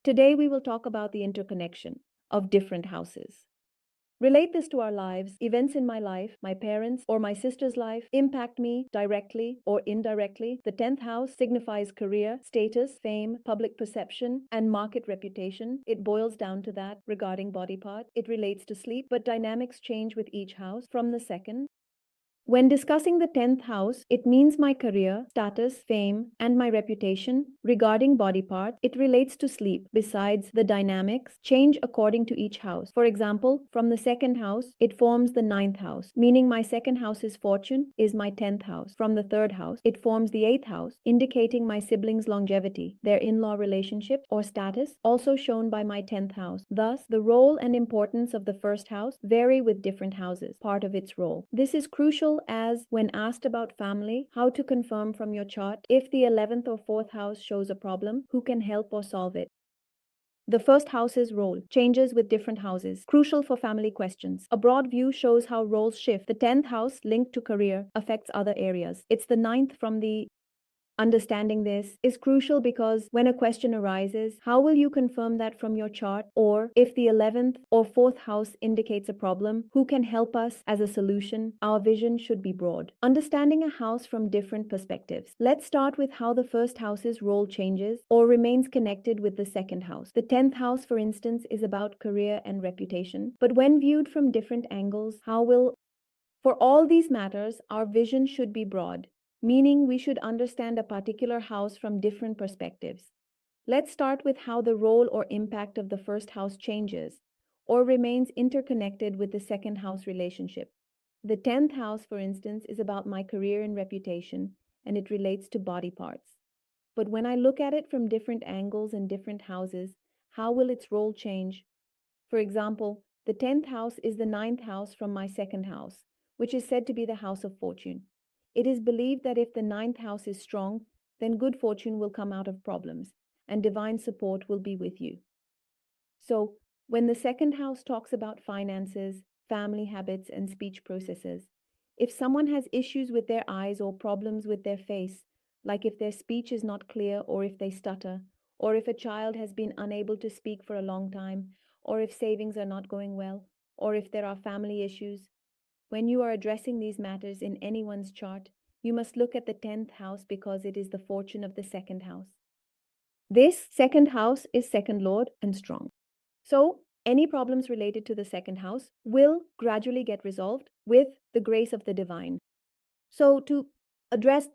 Today we will talk about the interconnection of different houses. Relate this to our lives. Events in my life, my parents' or my sister's life, impact me directly or indirectly. The 10th house signifies career, status, fame, public perception, and market reputation. It boils down to that regarding body part. It relates to sleep, but dynamics change with each house from the second. When discussing the 10th house, it means my career, status, fame, and my reputation. Regarding body part, it relates to sleep. Besides, the dynamics change according to each house. For example, from the second house, it forms the 9th house, meaning my second house's fortune is my 10th house. From the third house, it forms the 8th house, indicating my siblings' longevity, their in-law relationship or status, also shown by my 10th house. Thus, the role and importance of the first house vary with different houses, part of its role. This is crucial as when asked about family, how to confirm from your chart if the 11th or 4th house shows a problem, who can help or solve it. The first house's role changes with different houses, crucial for family questions. A broad view shows how roles shift. The 10th house, linked to career, affects other areas. It's the 9th from the Understanding this is crucial because when a question arises, how will you confirm that from your chart? Or if the 11th or 4th house indicates a problem, who can help us as a solution? Our vision should be broad. Understanding a house from different perspectives. Let's start with how the first house's role changes or remains connected with the second house. The 10th house, for instance, is about career and reputation. But when viewed from different angles, for all these matters, our vision should be broad, meaning we should understand a particular house from different perspectives. Let's start with how the role or impact of the first house changes or remains interconnected with the second house relationship. The 10th house, for instance, is about my career and reputation, and it relates to body parts. But when I look at it from different angles and different houses, how will its role change? For example, the 10th house is the 9th house from my second house, which is said to be the house of fortune. It is believed that if the 9th house is strong, then good fortune will come out of problems, and divine support will be with you. So, when the second house talks about finances, family habits, and speech processes, if someone has issues with their eyes or problems with their face, like if their speech is not clear or if they stutter, or if a child has been unable to speak for a long time, or if savings are not going well, or if there are family issues, when you are addressing these matters in anyone's chart, you must look at the 10th house because it is the fortune of the second house. This second house is second lord and strong. So, any problems related to the second house will gradually get resolved with the grace of the divine. So, to address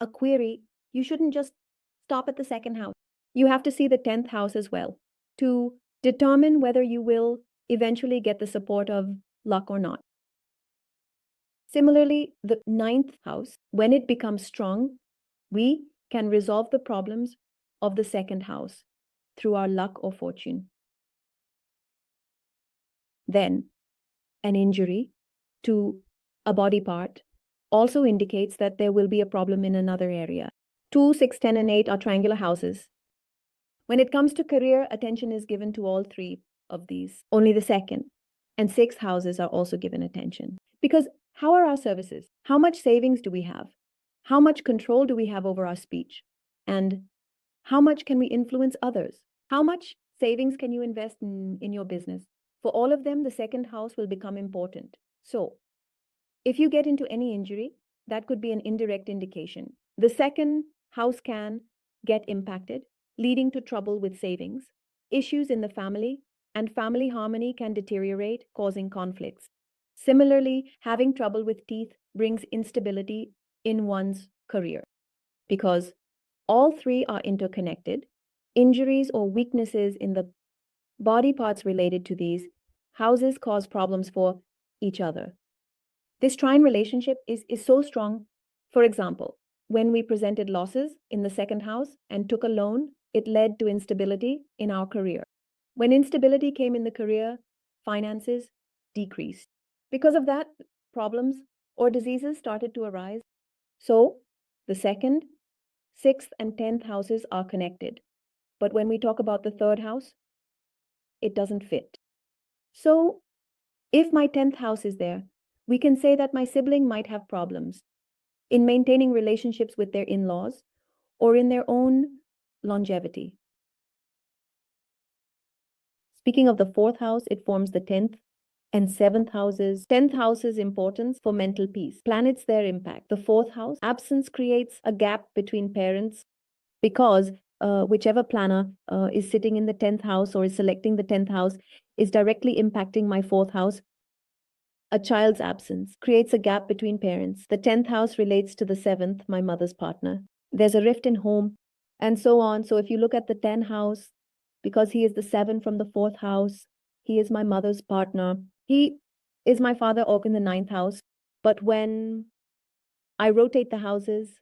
a query, you shouldn't just stop at the second house. You have to see the 10th house as well to determine whether you will eventually get the support of luck or not. Similarly, the 9th house, when it becomes strong, we can resolve the problems of the second house through our luck or fortune. Then, an injury to a body part also indicates that there will be a problem in another area. 2, 6, 10, and 8 are triangular houses. When it comes to career, attention is given to all three of these. Only the second and sixth houses are also given attention. Because how are our services? How much savings do we have? How much control do we have over our speech? And how much can we influence others? How much savings can you invest in your business? For all of them, the second house will become important. So, if you get into any injury, that could be an indirect indication. The second house can get impacted, leading to trouble with savings, issues in the family, and family harmony can deteriorate, causing conflicts. Similarly, having trouble with teeth brings instability in one's career because all three are interconnected. Injuries or weaknesses in the body parts related to these houses cause problems for each other. This trine relationship is so strong. For example, when we presented losses in the second house and took a loan, it led to instability in our career. When instability came in the career, finances decreased. Because of that, problems or diseases started to arise. So, the second, sixth, and 10th houses are connected. But when we talk about the third house, it doesn't fit. So, if my 10th house is there, we can say that my sibling might have problems in maintaining relationships with their in-laws or in their own longevity. Speaking of the fourth house, it forms the 10th and seventh houses. 10th house's importance for mental peace. Planets, their impact. The fourth house, absence creates a gap between parents because whichever planner is sitting in the 10th house or is selecting the 10th house is directly impacting my fourth house. A child's absence creates a gap between parents. The 10th house relates to the seventh, my mother's partner. There's a rift in home, and so on. So if you look at the 10th house, because he is the seven from the fourth house, he is my mother's partner. He is my father oak in the ninth house. But when I rotate the houses,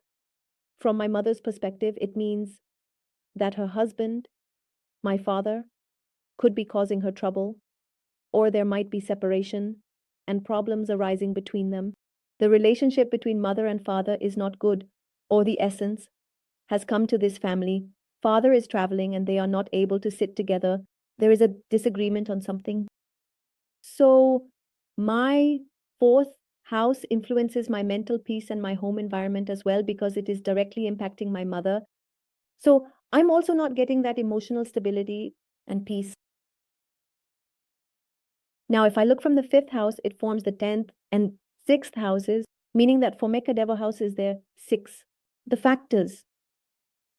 from my mother's perspective, it means that her husband, my father, could be causing her trouble, or there might be separation and problems arising between them. The relationship between mother and father is not good, or the essence has come to this family. Father is traveling and they are not able to sit together. There is a disagreement on something. So my fourth house influences my mental peace and my home environment as well because it is directly impacting my mother. So I'm also not getting that emotional stability and peace. Now, if I look from the fifth house, it forms the 10th and sixth houses, meaning that for Mekadeva house is there 6. The factors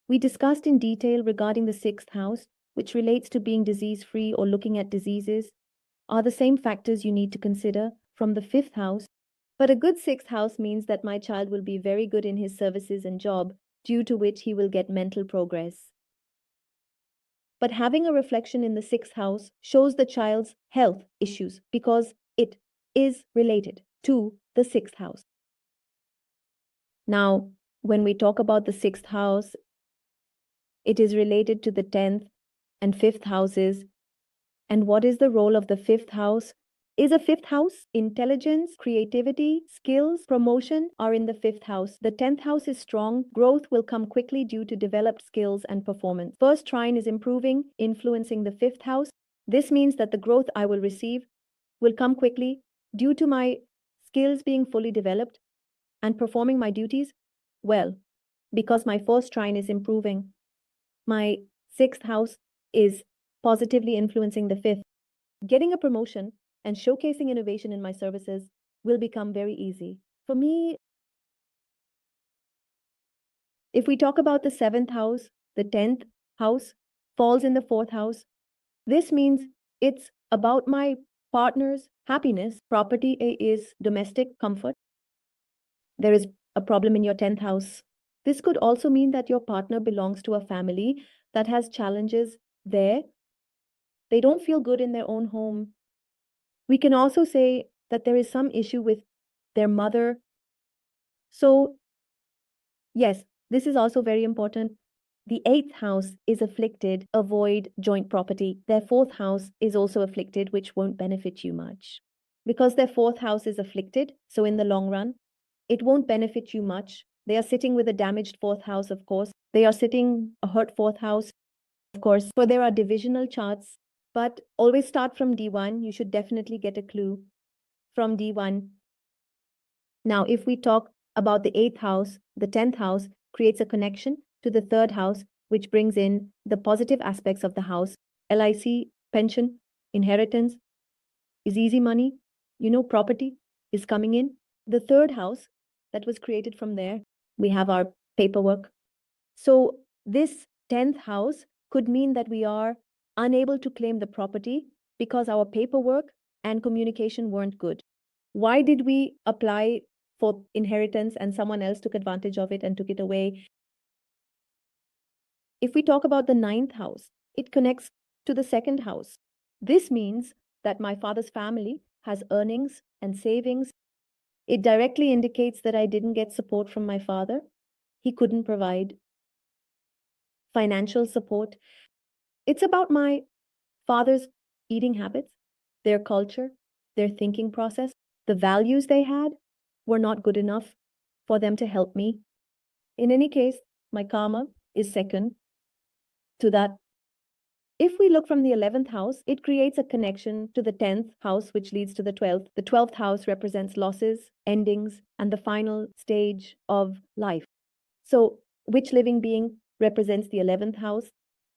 we discussed in detail regarding the sixth house, which relates to being disease-free or looking at diseases, are the same factors you need to consider from the fifth house. But a good sixth house means that my child will be very good in his services and job, due to which he will get mental progress. But having a reflection in the sixth house shows the child's health issues because it is related to the sixth house. Now, when we talk about the sixth house, it is related to the 10th and fifth houses. And what is the role of the fifth house? Is a fifth house? Intelligence, creativity, skills, promotion are in the fifth house. The 10th house is strong. Growth will come quickly due to developed skills and performance. First trine is improving, influencing the fifth house. This means that the growth I will receive will come quickly due to my skills being fully developed and performing my duties well, because my first trine is improving. My sixth house is positively influencing the fifth. Getting a promotion and showcasing innovation in my services will become very easy. For me, if we talk about the seventh house, the 10th house falls in the fourth house. This means it's about my partner's happiness. Property is domestic comfort. There is a problem in your 10th house. This could also mean that your partner belongs to a family that has challenges there. They don't feel good in their own home. We can also say that there is some issue with their mother. So, yes, this is also very important. The 8th house is afflicted, avoid joint property. Their 4th house is also afflicted, which won't benefit you much. Because their 4th house is afflicted, so in the long run, it won't benefit you much. They are sitting with a damaged 4th house, of course. They are sitting a hurt 4th house, of course. So there are divisional charts, but always start from D1. You should definitely get a clue from D1. Now, if we talk about the 8th house, the 10th house creates a connection to the 3rd house, which brings in the positive aspects of the house. LIC, pension, inheritance is easy money. Property is coming in. The 3rd house that was created from there, we have our paperwork. So this 10th house could mean that we are unable to claim the property because our paperwork and communication weren't good. Why did we apply for inheritance and someone else took advantage of it and took it away? If we talk about the 9th house, it connects to the 2nd house. This means that my father's family has earnings and savings. It directly indicates that I didn't get support from my father. He couldn't provide financial support. It's about my father's eating habits, their culture, their thinking process. The values they had were not good enough for them to help me. In any case, my karma is second to that. If we look from the 11th house, it creates a connection to the 10th house, which leads to the 12th. The 12th house represents losses, endings, and the final stage of life. So, which living being represents the 11th house?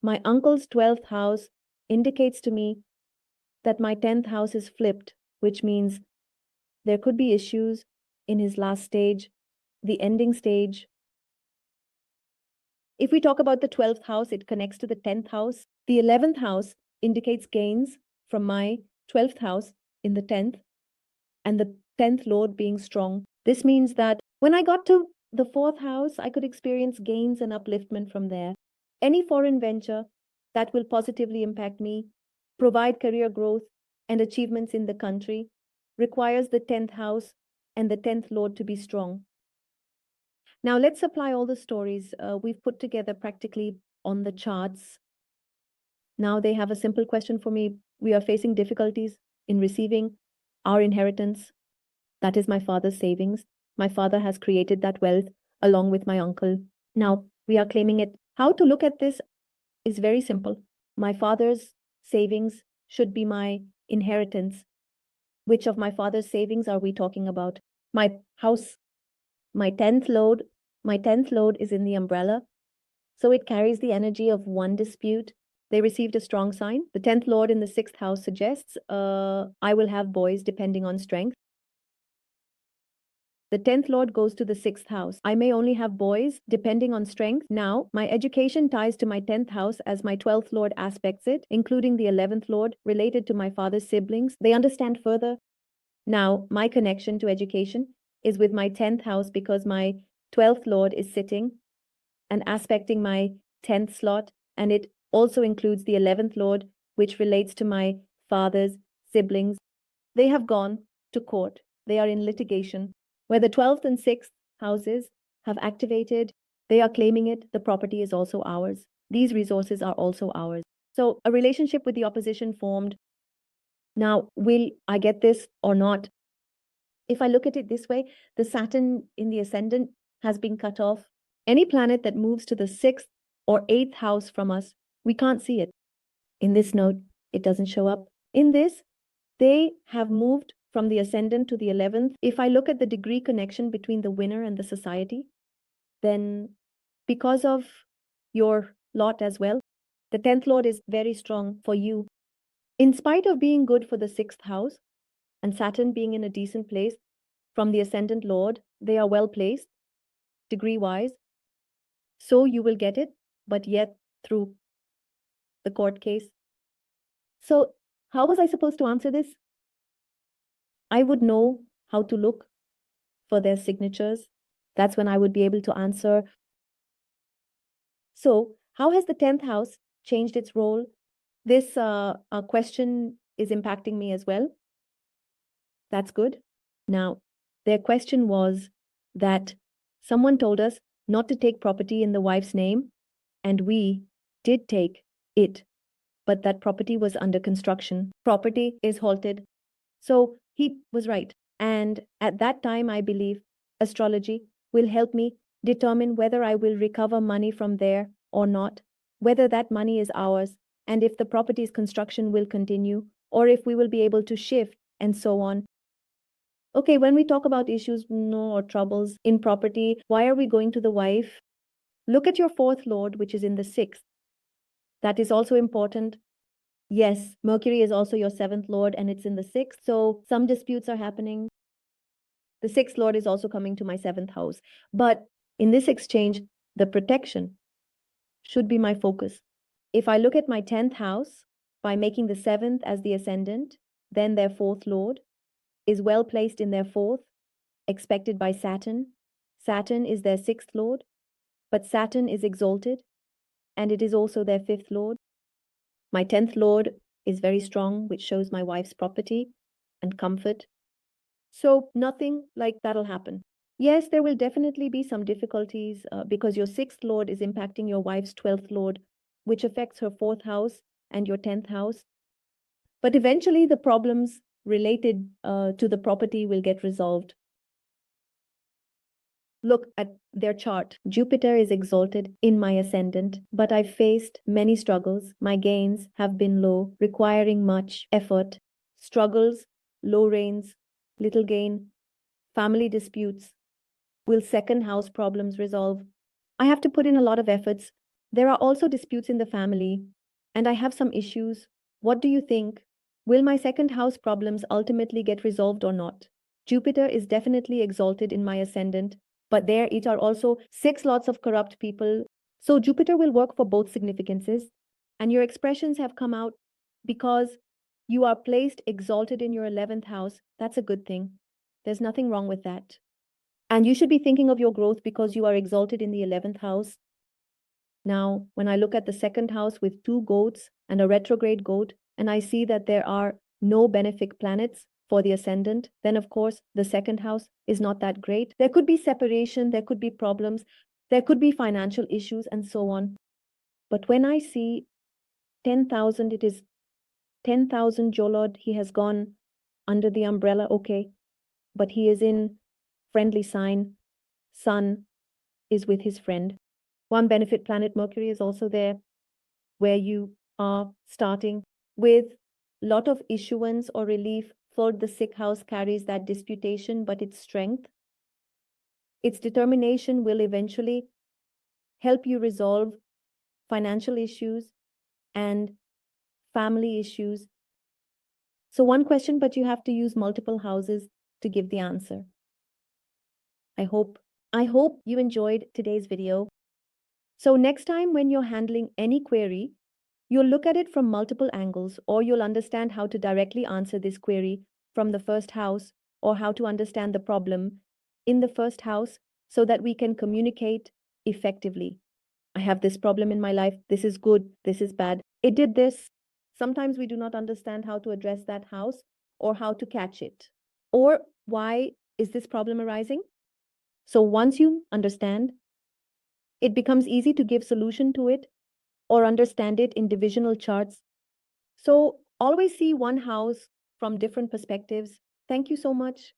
My uncle's 12th house indicates to me that my 10th house is flipped, which means there could be issues in his last stage, the ending stage. If we talk about the 12th house, it connects to the 10th house. The 11th house indicates gains from my 12th house in the 10th, and the 10th Lord being strong. This means that when I got to the 4th house, I could experience gains and upliftment from there. Any foreign venture that will positively impact me, provide career growth and achievements in the country, requires the 10th house and the 10th Lord to be strong. Now let's apply all the stories we've put together practically on the charts. Now they have a simple question for me. We are facing difficulties in receiving our inheritance. That is my father's savings. My father has created that wealth along with my uncle. Now we are claiming it. How to look at this is very simple. My father's savings should be my inheritance. Which of my father's savings are we talking about? My house, my 10th Lord. My 10th Lord is in the umbrella. So it carries the energy of one dispute. They received a strong sign. The 10th Lord in the 6th house suggests, I will have boys depending on strength. The 10th Lord goes to the 6th house. I may only have boys depending on strength. Now, my education ties to my 10th house as my 12th Lord aspects it, including the 11th Lord related to my father's siblings. They understand further. Now, my connection to education is with my 10th house because my 12th Lord is sitting and aspecting my 10th slot, and it also includes the 11th Lord, which relates to my father's siblings. They have gone to court. They are in litigation where the 12th and 6th houses have activated. They are claiming it. The property is also ours. These resources are also ours. So a relationship with the opposition formed. Now, will I get this or not? If I look at it this way, the Saturn in the ascendant has been cut off. Any planet that moves to the 6th or 8th house from us, we can't see it. In this note, it doesn't show up. In this, they have moved from the ascendant to the 11th. If I look at the degree connection between the winner and the society, then because of your lot as well, the 10th Lord is very strong for you. In spite of being good for the 6th house and Saturn being in a decent place from the ascendant Lord, they are well placed degree-wise. So you will get it, but yet through the court case. So how was I supposed to answer this? I would know how to look for their signatures. That's when I would be able to answer. So how has the 10th house changed its role? This question is impacting me as well. That's good. Now, their question was that someone told us not to take property in the wife's name, and we did take it, but that property was under construction. Property is halted. So he was right. And at that time, I believe astrology will help me determine whether I will recover money from there or not, whether that money is ours, and if the property's construction will continue, or if we will be able to shift, and so on. Okay, when we talk about issues, or troubles in property, why are we going to the wife? Look at your 4th Lord, which is in the 6th. That is also important. Yes, Mercury is also your 7th Lord and it's in the 6th. So some disputes are happening. The 6th Lord is also coming to my 7th house. But in this exchange, the protection should be my focus. If I look at my 10th house by making the 7th as the ascendant, then their 4th Lord is well placed in their 4th, expected by Saturn. Saturn is their 6th Lord, but Saturn is exalted, and it is also their 5th Lord. My 10th Lord is very strong, which shows my wife's property and comfort. So nothing like that'll happen. Yes, there will definitely be some difficulties because your 6th Lord is impacting your wife's 12th Lord, which affects her 4th house and your 10th house. But eventually the problems related to the property will get resolved. Look at their chart. Jupiter is exalted in my ascendant, but I've faced many struggles. My gains have been low, requiring much effort. Struggles, low rains, little gain, family disputes. Will second house problems resolve? I have to put in a lot of efforts. There are also disputes in the family, and I have some issues. What do you think? Will my second house problems ultimately get resolved or not? Jupiter is definitely exalted in my ascendant, but there it are also 6 lots of corrupt people. So Jupiter will work for both significances, and your expressions have come out because you are placed exalted in your 11th house. That's a good thing. There's nothing wrong with that. And you should be thinking of your growth because you are exalted in the 11th house. Now, when I look at the second house with 2 goats and a retrograde goat, and I see that there are no benefic planets for the ascendant, then of course the second house is not that great. There could be separation, there could be problems, there could be financial issues, and so on. But when I see 10,000, it is 10,000 Jolod, he has gone under the umbrella, okay, but he is in friendly sign. Sun is with his friend. One benefit planet Mercury is also there, where you are starting with lot of issuance or relief. Third, the sick house carries that disputation, but its strength, its determination will eventually help you resolve financial issues and family issues. So one question, but you have to use multiple houses to give the answer. I hope you enjoyed today's video. So next time when you're handling any query, you'll look at it from multiple angles, or you'll understand how to directly answer this query from the first house, or how to understand the problem in the first house so that we can communicate effectively. I have this problem in my life. This is good. This is bad. It did this. Sometimes we do not understand how to address that house or how to catch it. Or why is this problem arising? So once you understand, it becomes easy to give solution to it or understand it in divisional charts. So always see one house from different perspectives. Thank you so much.